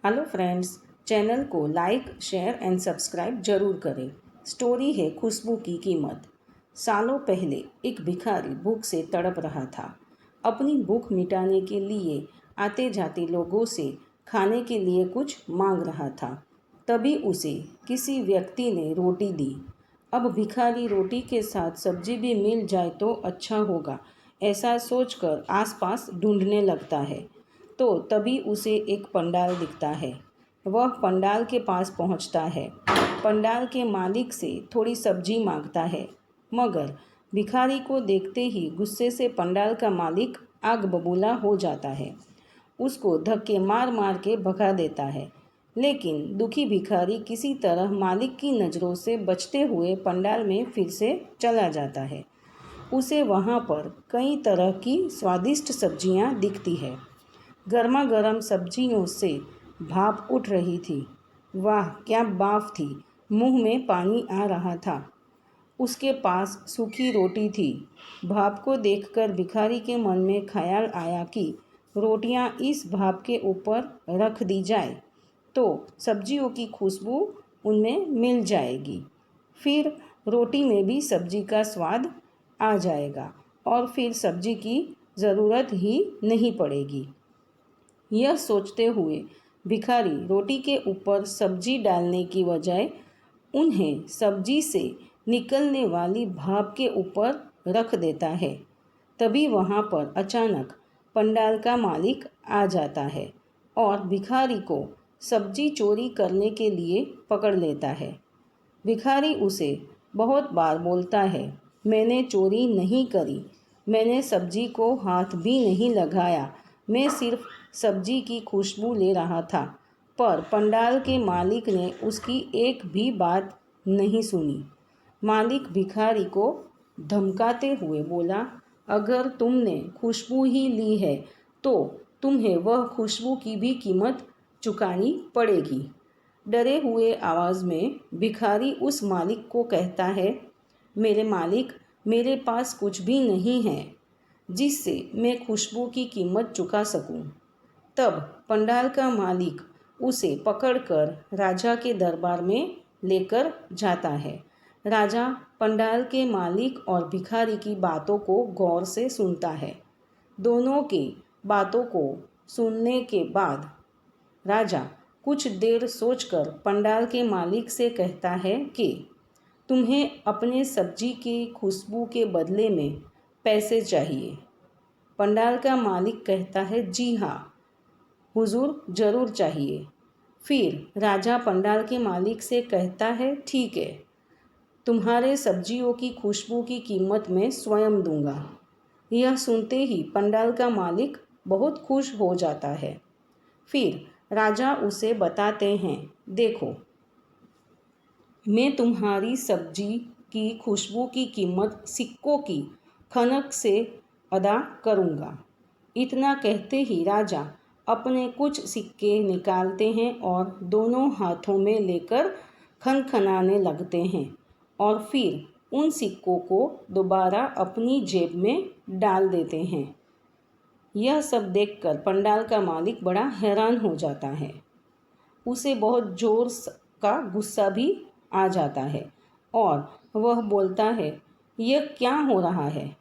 Hello friends, channel को like share and subscribe जरूर करें। स्टोरी है खुशबू की कीमत। सालों पहले एक भिखारी भूख से तड़प रहा था। अपनी भूख मिटाने के लिए आते जाते लोगों से खाने के लिए कुछ मांग रहा था। तभी उसे किसी व्यक्ति ने रोटी दी। अब भिखारी रोटी के साथ सब्जी भी मिल जाए तो अच्छा होगा, ऐसा सोचकर आसपास ढूंढने लगता है। तो तभी उसे एक पंडाल दिखता है। वह पंडाल के पास पहुंचता है। पंडाल के मालिक से थोड़ी सब्जी मांगता है, मगर भिखारी को देखते ही गुस्से से पंडाल का मालिक आग बबूला हो जाता है। उसको धक्के मार मार के भगा देता है। लेकिन दुखी भिखारी किसी तरह मालिक की नज़रों से बचते हुए पंडाल में फिर से चला जाता है। उसे वहाँ पर कई तरह की स्वादिष्ट सब्जियाँ दिखती है। गर्मा गर्म सब्जियों से भाप उठ रही थी। वाह क्या बाफ थी! मुंह में पानी आ रहा था। उसके पास सूखी रोटी थी। भाप को देखकर भिखारी के मन में ख्याल आया कि रोटियां इस भाप के ऊपर रख दी जाए तो सब्जियों की खुशबू उनमें मिल जाएगी। फिर रोटी में भी सब्जी का स्वाद आ जाएगा और फिर सब्जी की ज़रूरत ही नहीं पड़ेगी। यह सोचते हुए भिखारी रोटी के ऊपर सब्जी डालने की बजाय उन्हें सब्जी से निकलने वाली भाप के ऊपर रख देता है। तभी वहाँ पर अचानक पंडाल का मालिक आ जाता है और भिखारी को सब्जी चोरी करने के लिए पकड़ लेता है। भिखारी उसे बहुत बार बोलता है, मैंने चोरी नहीं करी, मैंने सब्जी को हाथ भी नहीं लगाया, मैं सिर्फ सब्जी की खुशबू ले रहा था। पर पंडाल के मालिक ने उसकी एक भी बात नहीं सुनी। मालिक भिखारी को धमकाते हुए बोला, अगर तुमने खुशबू ही ली है तो तुम्हें वह खुशबू की भी कीमत चुकानी पड़ेगी। डरे हुए आवाज़ में भिखारी उस मालिक को कहता है, मेरे मालिक, मेरे पास कुछ भी नहीं है जिससे मैं खुशबू की कीमत चुका सकूं। तब पंडाल का मालिक उसे पकड़कर राजा के दरबार में लेकर जाता है। राजा पंडाल के मालिक और भिखारी की बातों को गौर से सुनता है। दोनों की बातों को सुनने के बाद राजा कुछ देर सोचकर पंडाल के मालिक से कहता है कि तुम्हें अपने सब्जी की खुशबू के बदले में पैसे चाहिए। पंडाल का मालिक कहता है, जी हाँ हुजूर, ज़रूर चाहिए। फिर राजा पंडाल के मालिक से कहता है, ठीक है, तुम्हारे सब्जियों की खुशबू की कीमत मैं स्वयं दूंगा। यह सुनते ही पंडाल का मालिक बहुत खुश हो जाता है। फिर राजा उसे बताते हैं, देखो, मैं तुम्हारी सब्जी की खुशबू की कीमत सिक्कों की खनक से अदा करूँगा। इतना कहते ही राजा अपने कुछ सिक्के निकालते हैं और दोनों हाथों में लेकर खनखनाने लगते हैं और फिर उन सिक्कों को दोबारा अपनी जेब में डाल देते हैं। यह सब देखकर पंडाल का मालिक बड़ा हैरान हो जाता है। उसे बहुत जोर का गुस्सा भी आ जाता है और वह बोलता है, यह क्या हो रहा है?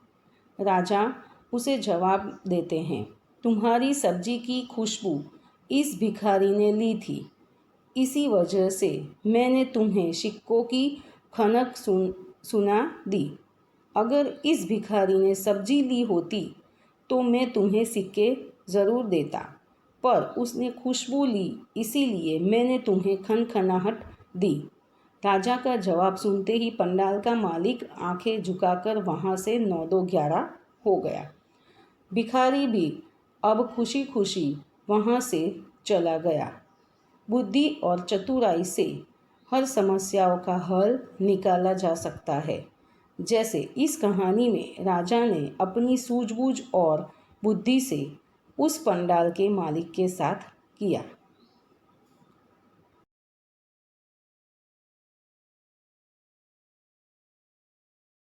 राजा उसे जवाब देते हैं, तुम्हारी सब्जी की खुशबू इस भिखारी ने ली थी, इसी वजह से मैंने तुम्हें सिक्कों की खनक सुना दी। अगर इस भिखारी ने सब्जी ली होती तो मैं तुम्हें सिक्के ज़रूर देता, पर उसने खुशबू ली, इसीलिए मैंने तुम्हें खनखनाहट दी। राजा का जवाब सुनते ही पंडाल का मालिक आंखें झुकाकर वहाँ से 9-2-11 हो गया। भिखारी भी अब खुशी खुशी वहाँ से चला गया। बुद्धि और चतुराई से हर समस्याओं का हल निकाला जा सकता है, जैसे इस कहानी में राजा ने अपनी सूझबूझ और बुद्धि से उस पंडाल के मालिक के साथ किया।